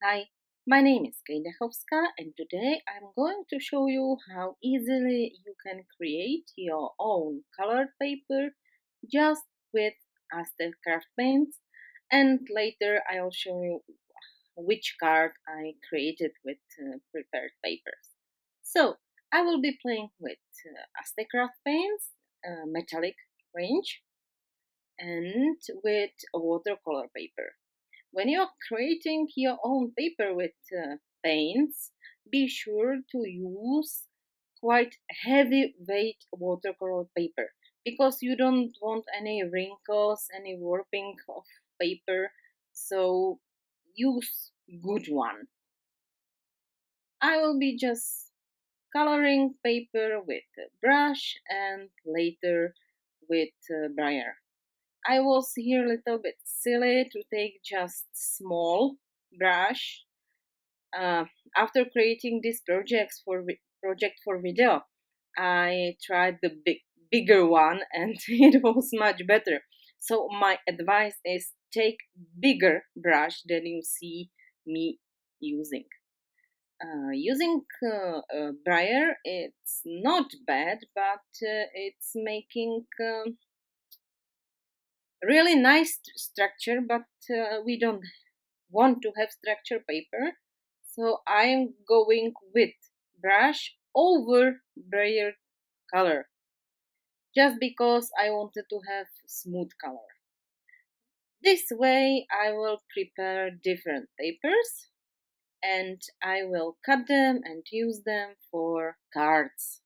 Hi, my name is Dachovska and today I'm going to show you how easily you can create your own colored paper just with Aztec craft paints, and later I'll show you which card I created with prepared papers. So I will be playing with Aztec craft paints, metallic range, and with watercolor paper. When you're creating your own paper with paints, be sure to use quite heavy weight watercolor paper because you don't want any wrinkles, any warping of paper. So use good one. I will be just coloring paper with a brush and later with brayer. I was here a little bit silly to take just small brush. Uh, After creating this project for video, I tried the bigger one and it was much better. So my advice is take bigger brush than you see me using. Using brayer, it's not bad, but it's making really nice structure, but we don't want to have structure paper, so I'm going with brush over brayer color just because I wanted to have smooth color. This way I will prepare different papers and I will cut them and use them for cards.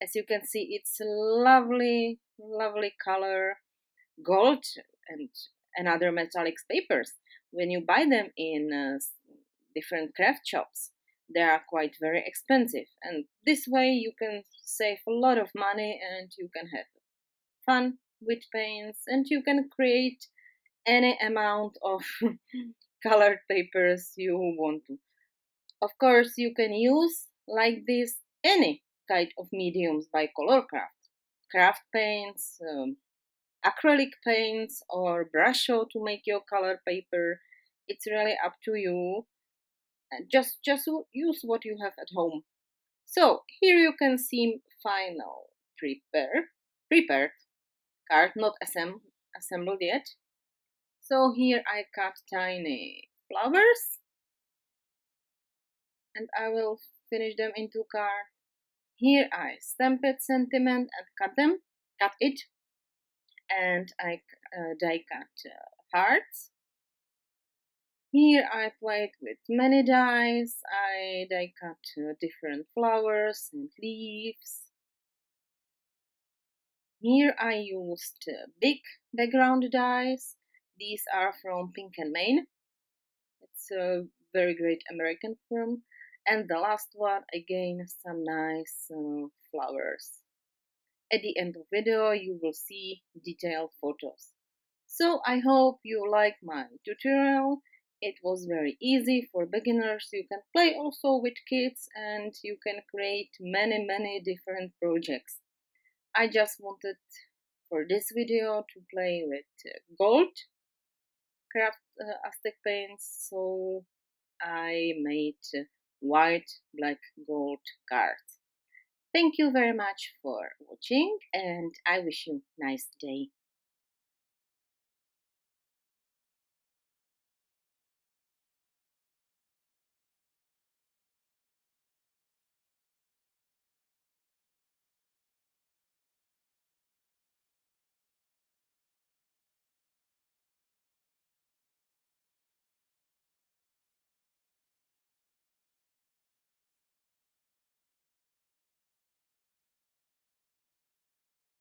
As you can see, it's a lovely color, gold and other metallic papers. When you buy them in different craft shops, they are quite very expensive, and this way you can save a lot of money and you can have fun with paints and you can create any amount of colored papers you want to. Of course, you can use like this any kind of mediums by Colourcraft, craft paints, acrylic paints or brush show to make your color paper. It's really up to you. And just use what you have at home. So here you can see final prepared card, not assembled yet. So here I cut tiny flowers and I will finish them into card. Here I stamp it sentiment and cut it, and I die cut hearts. Here I played with many dies. I die cut different flowers and leaves. Here I used big background dies. These are from Pink and Main. It's a very great American firm. And the last one, again, some nice flowers. At the end of video, you will see detailed photos. So I hope you like my tutorial. It was very easy for beginners. You can play also with kids and you can create many different projects. I just wanted for this video to play with gold craft Aztec paints, so I made white, black, gold cards. Thank you very much for watching and I wish you a nice day.